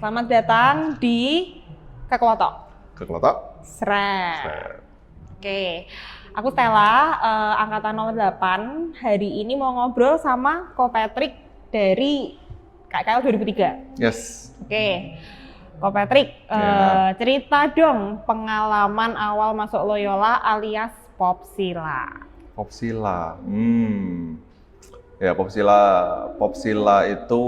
Selamat datang di Keklotok. Keklotok. Sret. Oke, aku Stella, angkatan nomor 8. Hari ini mau ngobrol sama Ko Patrick dari KKL 2003. Yes. Oke, Ko Patrick, cerita dong pengalaman awal masuk Loyola alias Popsila. Popsila. Ya, Popsila itu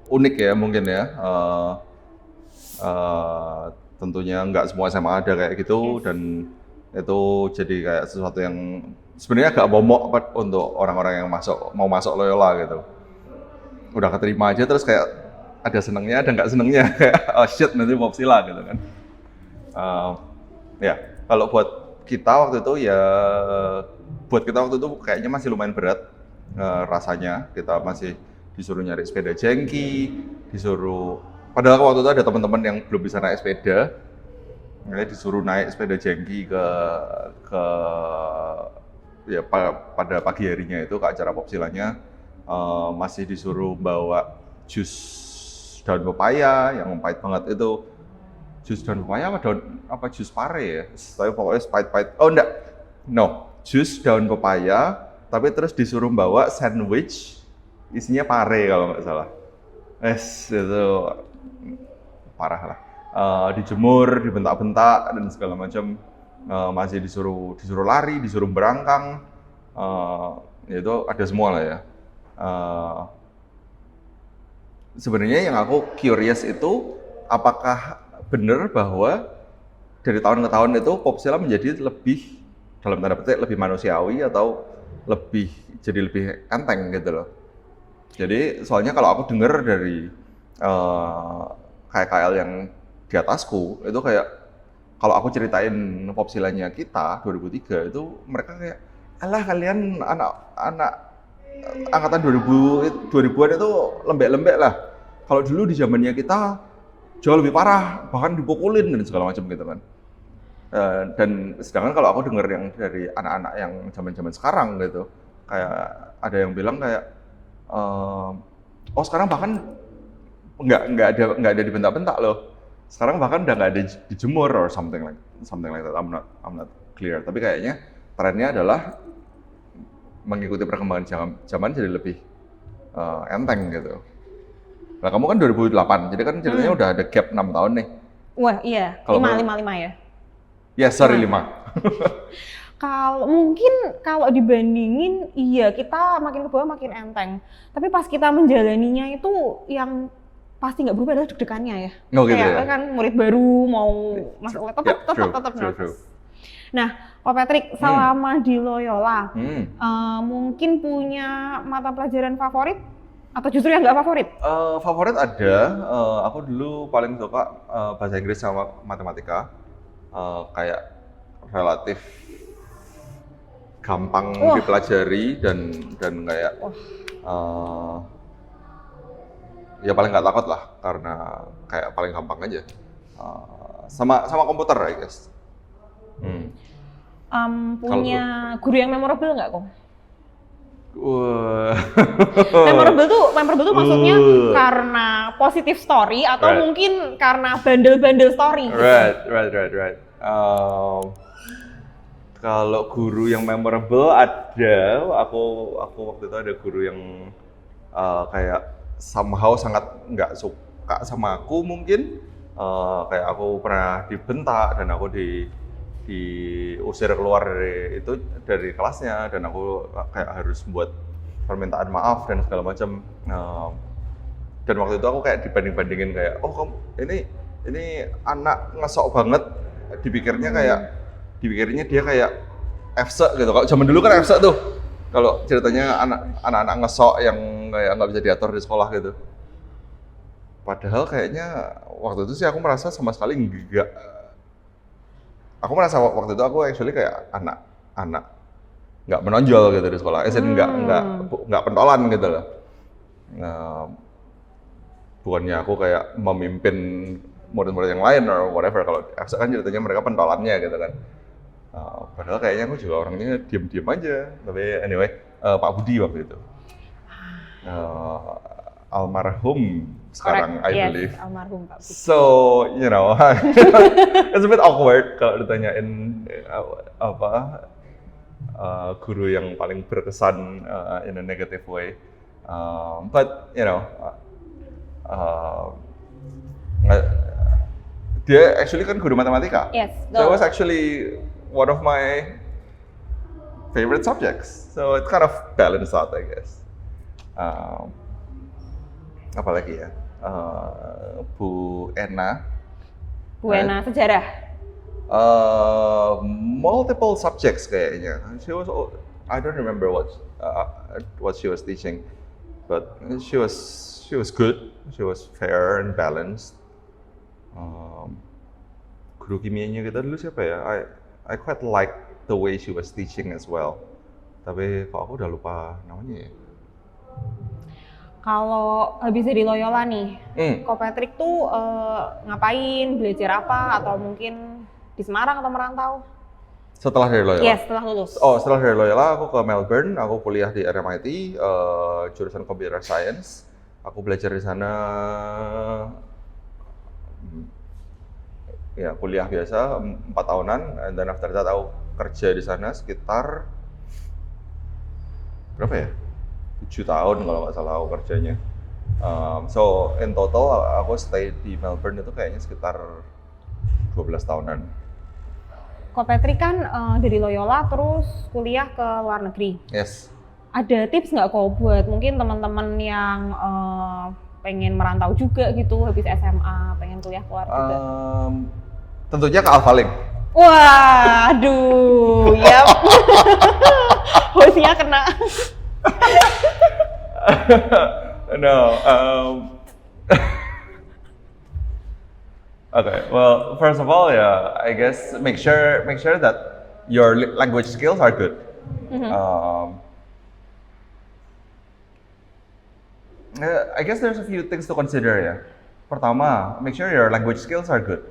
unik ya mungkin ya. Tentunya nggak semua SMA ada kayak gitu, dan itu jadi kayak sesuatu yang sebenarnya agak momok untuk orang-orang yang mau masuk Loyola gitu. Udah keterima aja terus kayak ada senengnya ada nggak senengnya, oh shit nanti Popsila gitu kan. Ya kalau buat kita waktu itu kayaknya masih lumayan berat rasanya. Kita masih disuruh nyari sepeda jengki, padahal waktu itu ada teman-teman yang belum bisa naik sepeda, disuruh naik sepeda jengki pada pagi harinya itu ke acara Popsilanya. Masih disuruh bawa jus daun pepaya yang pahit banget itu. Jus daun pepaya apa jus pare ya? Tapi pokoknya pahit-pahit. Oh enggak, no, jus daun pepaya, tapi terus disuruh bawa sandwich isinya pare kalau nggak salah. Itu parah lah. Dijemur, dibentak-bentak dan segala macam. Masih disuruh lari, disuruh berangkang. Itu ada semua lah ya. Sebenarnya yang aku curious itu apakah benar bahwa dari tahun ke tahun itu Popsila menjadi lebih, dalam tanda petik, lebih manusiawi atau jadi lebih enteng gitu loh. Jadi soalnya kalau aku dengar dari KKL yang di atasku itu kayak kalau aku ceritain Popsilanya kita 2003 itu mereka kayak, alah kalian anak angkatan 2000-an itu lembek-lembek lah. Kalau dulu di zamannya kita jauh lebih parah, bahkan dipukulin dan segala macam gitu kan. Dan sedangkan kalau aku dengar yang dari anak-anak yang zaman-zaman sekarang gitu, kayak ada yang bilang kayak, oh sekarang bahkan nggak ada dibentak-bentak loh. Sekarang bahkan udah nggak ada dijemur or something like that. I'm not clear. Tapi kayaknya trennya adalah mengikuti perkembangan zaman jadi lebih enteng gitu. Nah kamu kan 2008, jadi kan ceritanya udah ada gap 6 tahun nih. Wah iya, 5 ya? Ya, sorry 5. Kalau dibandingin, iya kita makin ke bawah makin enteng. Tapi pas kita menjalaninya itu yang pasti nggak berubah adalah deg-degannya ya. Oh gitu kayak ya? Kan murid baru mau masuk tetap nervous. Nah, Pak Patrick, selama di Loyola, mungkin punya mata pelajaran favorit? Atau justru yang nggak favorit? Favorit ada. Aku dulu paling suka bahasa Inggris sama matematika. Kayak relatif gampang dipelajari dan kayak ya paling nggak takut lah karena kayak paling gampang aja. Sama komputer, I guess. Punya guru yang memorable nggak, Kong? Memorable tuh maksudnya karena positive story atau mungkin karena bandel-bandel story gitu. Right. Kalau guru yang memorable ada, aku waktu itu ada guru yang kayak somehow sangat nggak suka sama aku mungkin. Kayak aku pernah dibentak dan aku diusir keluar dari kelasnya, dan aku kayak harus buat permintaan maaf dan segala macam. Dan waktu itu aku kayak dibanding-bandingin kayak, oh kamu ini anak ngesok banget, dipikirnya dia kayak FSE gitu. Kalau zaman dulu kan FSE tuh, kalau ceritanya anak-anak ngesok yang kayak nggak bisa diatur di sekolah gitu. Padahal kayaknya waktu itu sih aku merasa sama sekali enggak. Aku merasa waktu itu aku actually kayak anak nggak menonjol gitu di sekolah, nggak pentolan gitu loh. Bukannya aku kayak memimpin murid-murid yang lain or whatever. Kalau FSA kan ceritanya mereka pentolannya gitu kan. Padahal kayaknya aku juga orangnya diam-diam aja. Tapi anyway, Pak Budi waktu itu. almarhum sekarang, I believe. Almarhum Pak Budi. So, you know, it's a bit awkward kalau ditanyain guru yang paling berkesan in a negative way. But you know, dia actually kan guru matematika. Yes. So it was actually one of my favorite subjects. So it kind of balanced out, I guess. Apalagi ya, Bu Ena. Bu Ena sejarah. Multiple subjects kayaknya. She was, I don't remember what she was teaching, but she was good. She was fair and balanced. Guru kimianya kita dulu siapa ya? I quite like the way she was teaching as well. Tapi kok aku udah lupa namanya ya. Kalau habis dari Loyola nih, Ko Patrick tuh ngapain, belajar apa, atau mungkin di Semarang atau merantau? Setelah dari Loyola? Yes, setelah lulus. Oh, setelah dari Loyola aku ke Melbourne, aku kuliah di RMIT, jurusan Computer Science. Aku belajar di sana, ya kuliah biasa 4 tahunan, dan after that aku kerja di sana sekitar berapa ya? 7 tahun kalau nggak salah aku kerjanya. So in total aku stay di Melbourne itu kayaknya sekitar 12 tahunan. Ko Patrick kan dari Loyola terus kuliah ke luar negeri. Yes. Ada tips nggak kok buat mungkin teman-teman yang pengen merantau juga gitu habis SMA, pengen kuliah keluar juga? Tentunya ke Alphalink. Wah, aduh, ya. Hostnya kena. No. Okay. Well, first of all, yeah, I guess make sure that your language skills are good. I guess there's a few things to consider ya. Pertama, make sure your language skills are good.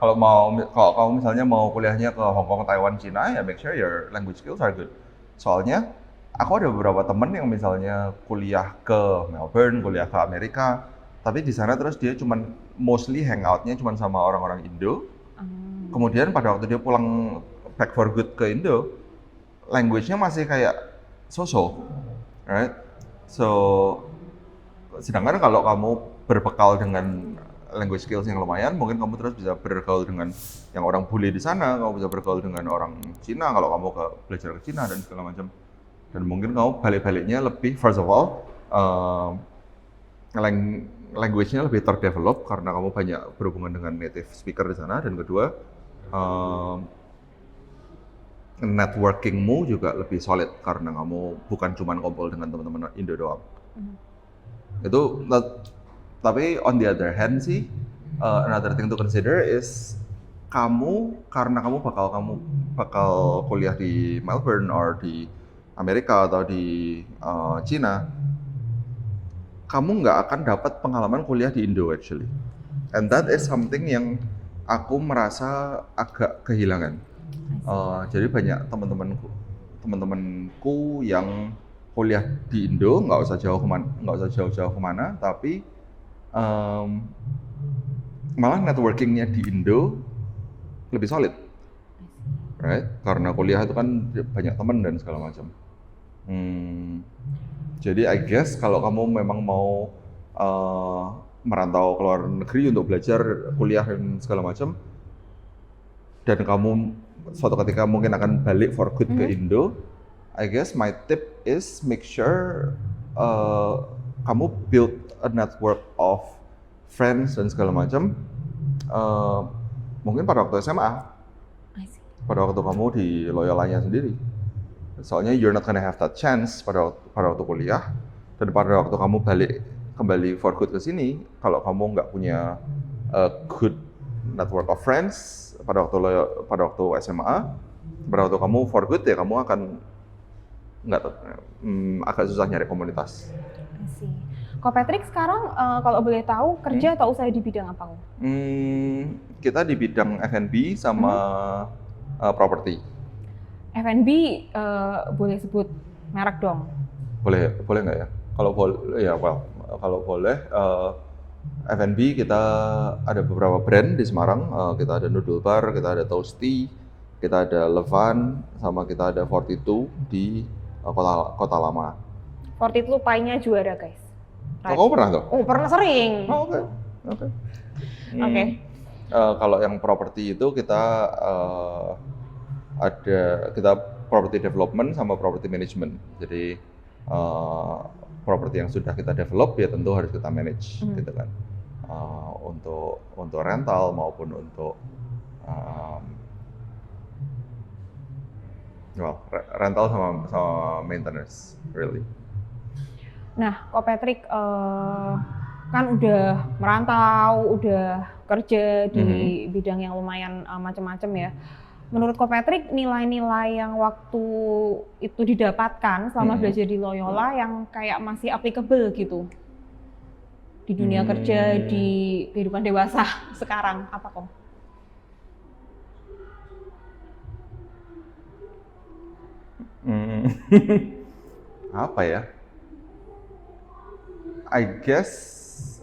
Kalau kamu misalnya mau kuliahnya ke Hong Kong, Taiwan, Cina, ya make sure your language skills are good. Soalnya aku ada beberapa temen yang misalnya kuliah ke Melbourne, kuliah ke Amerika, tapi di sana terus dia cuman mostly hangoutnya cuman sama orang-orang Indo. Kemudian pada waktu dia pulang back for good ke Indo, language-nya masih kayak so-so, right? So, sedangkan kalau kamu berbekal dengan language skills yang lumayan, mungkin kamu terus bisa bergaul dengan yang orang bule di sana, kamu bisa bergaul dengan orang Cina kalau kamu belajar ke Cina dan segala macam. Dan mungkin kamu balik-baliknya lebih, first of all, language-nya lebih terdevelop karena kamu banyak berhubungan dengan native speaker di sana. Dan kedua, networking-mu juga lebih solid karena kamu bukan cuma ngobrol dengan teman-teman Indo doang. Itu, tapi on the other hand sih, another thing to consider is karena kamu bakal kuliah di Melbourne or di Amerika atau di Cina, kamu nggak akan dapat pengalaman kuliah di Indo actually, and that is something yang aku merasa agak kehilangan. Jadi banyak teman-temanku yang kuliah di Indo nggak usah jauh-jauh kemana, tapi malah networkingnya di Indo lebih solid, right? Karena kuliah itu kan banyak teman dan segala macam. Jadi I guess kalau kamu memang mau merantau ke luar negeri untuk belajar, kuliah dan segala macam, dan kamu suatu ketika mungkin akan balik for good ke Indo, I guess my tip is make sure kamu build a network of friends dan segala macam. Mungkin pada waktu SMA, pada waktu kamu di Loyolanya sendiri. Soalnya you're not gonna have that chance pada waktu kuliah, dan pada waktu kamu kembali for good ke sini, kalau kamu nggak punya a good network of friends pada waktu SMA, pada waktu kamu for good ya kamu akan agak susah nyari komunitas. Ko Patrick sekarang kalau boleh tahu kerja atau usaha di bidang apa? Kita di bidang F&B sama property. F&B boleh sebut merek dong? Boleh nggak ya? Kalau boleh, ya kalau boleh, F&B kita ada beberapa brand di Semarang. Kita ada Noodle Bar, kita ada Toasty, kita ada Levan, sama kita ada 42 di Kota Lama. 42 pie-nya juara guys. Oh, kamu pernah tuh? Oh, pernah sering. Oh, oke. Kalau yang properti itu kita kita property development sama property management. Jadi properti yang sudah kita develop ya tentu harus kita manage gitu kan. Untuk rental maupun untuk rental sama maintenance really. Nah, Ko Patrick kan udah merantau, udah kerja di bidang yang lumayan macam-macam ya. Menurut Ko Patrick, nilai-nilai yang waktu itu didapatkan selama belajar di Loyola yang kayak masih applicable gitu di dunia kerja, di kehidupan dewasa sekarang, apa Ko? Apa ya? I guess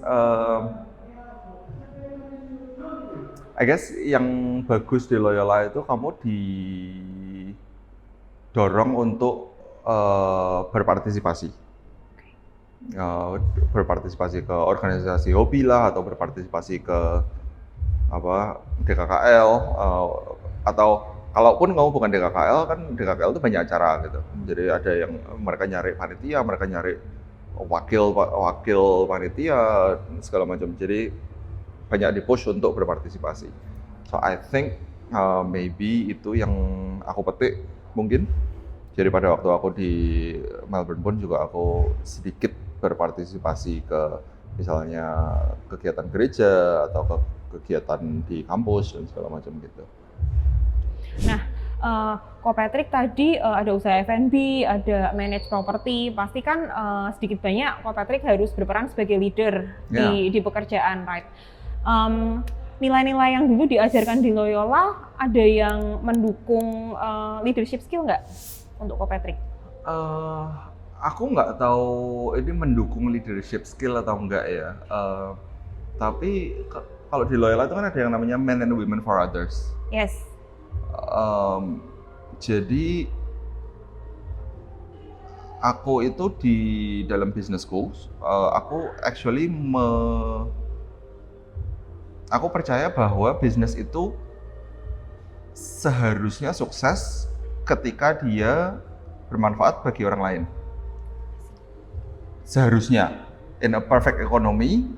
yang bagus di Loyola itu kamu didorong untuk berpartisipasi. Berpartisipasi ke organisasi hobi lah, atau berpartisipasi ke DKKL, atau kalaupun kamu bukan DKKL, kan DKKL itu banyak acara gitu. Jadi ada yang mereka nyari panitia, mereka nyari wakil panitia segala macam. Jadi banyak di-push untuk berpartisipasi. So I think maybe itu yang aku petik mungkin. Jadi pada waktu aku di Melbourne pun juga aku sedikit berpartisipasi ke misalnya kegiatan gereja atau ke kegiatan di kampus dan segala macam gitu. Nah, Ko Patrick tadi ada usaha F&B, ada manage property, pasti kan sedikit banyak Ko Patrick harus berperan sebagai leader di pekerjaan, right? Nilai-nilai yang dulu diajarkan di Loyola ada yang mendukung leadership skill nggak untuk Ko Patrick? Aku nggak tahu ini mendukung leadership skill atau enggak ya. Tapi kalau di Loyola itu kan ada yang namanya men and women for others. Yes. Jadi aku itu di dalam business school, aku actually aku percaya bahwa bisnis itu seharusnya sukses ketika dia bermanfaat bagi orang lain. Seharusnya, in a perfect economy,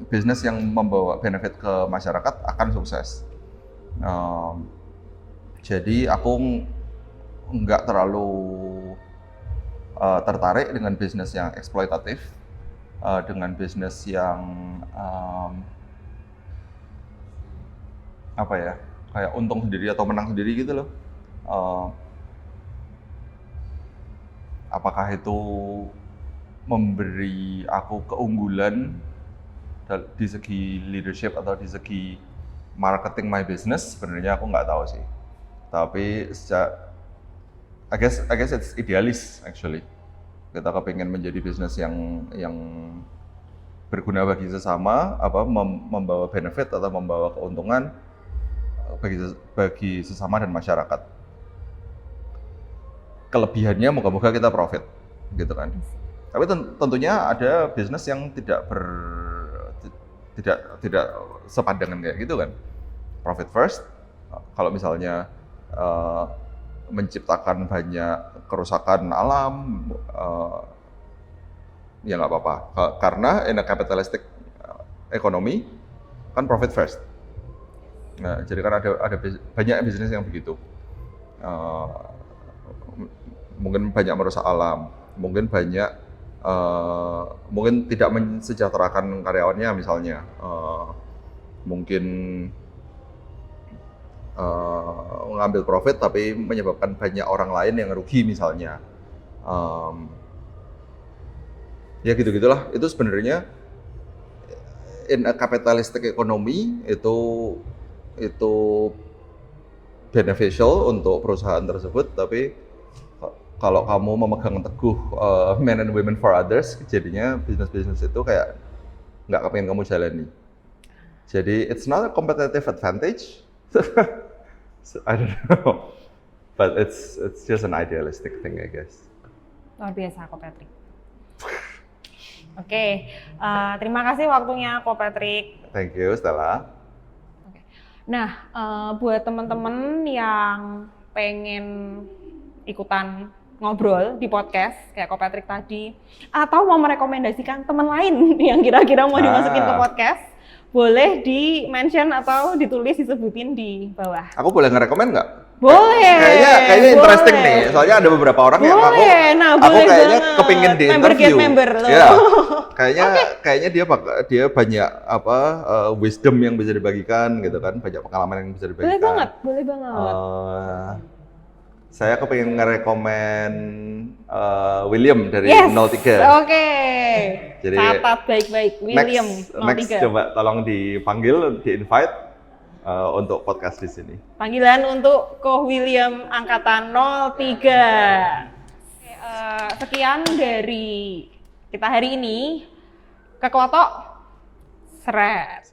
bisnis yang membawa benefit ke masyarakat akan sukses. Jadi aku nggak terlalu tertarik dengan bisnis yang eksploitatif, dengan bisnis yang kayak untung sendiri atau menang sendiri gitu loh. Apakah itu memberi aku keunggulan di segi leadership atau di segi marketing my business? Sebenarnya aku nggak tahu sih. Tapi I guess it's idealis actually. Kita kepingin menjadi bisnis yang berguna bagi sesama, membawa benefit atau membawa keuntungan bagi sesama dan masyarakat. Kelebihannya moga-moga kita profit, gitu kan. Tapi tentunya ada bisnis yang tidak sepadangan kayak gitu kan. Profit first, kalau misalnya menciptakan banyak kerusakan alam, ya nggak apa-apa. Karena in a capitalistic economy kan profit first. Nah, jadi kan ada banyak bisnis yang begitu. Mungkin banyak merusak alam, mungkin tidak mensejahterakan karyawannya misalnya, mungkin mengambil profit tapi menyebabkan banyak orang lain yang rugi misalnya, ya gitu-gitulah. Itu sebenarnya in a capitalistic economy itu beneficial untuk perusahaan tersebut, tapi kalau kamu memegang teguh men and women for others, jadinya bisnis itu kayak nggak kepengen kamu jalani. Jadi it's not a competitive advantage. So, I don't know, but it's just an idealistic thing, I guess. Luar biasa, Ko Patrick. Oke, terima kasih waktunya, Ko Patrick. Thank you, Stella. Oke. Nah, buat teman-teman yang pengen ikutan ngobrol di podcast kayak Ko Patrick tadi, atau mau merekomendasikan teman lain yang kira-kira mau dimasukin ke podcast, boleh di-mention atau ditulis disebutin di bawah. Aku boleh nge-recommend nggak? Boleh. Kayaknya interesting nih. Soalnya ada beberapa orang yang aku kayaknya kepingin di interview. Member loh. Ya. Kayaknya dia banyak wisdom yang bisa dibagikan gitu kan, banyak pengalaman yang bisa dibagikan. Boleh banget. Saya kepingin nge-recommend William dari 03. Oke. Jadi catat baik-baik, William 03. Next coba tolong dipanggil, di-invite untuk podcast di sini. Panggilan untuk Ko William angkatan 03. Sekian dari kita hari ini. Ke Klotok, seret.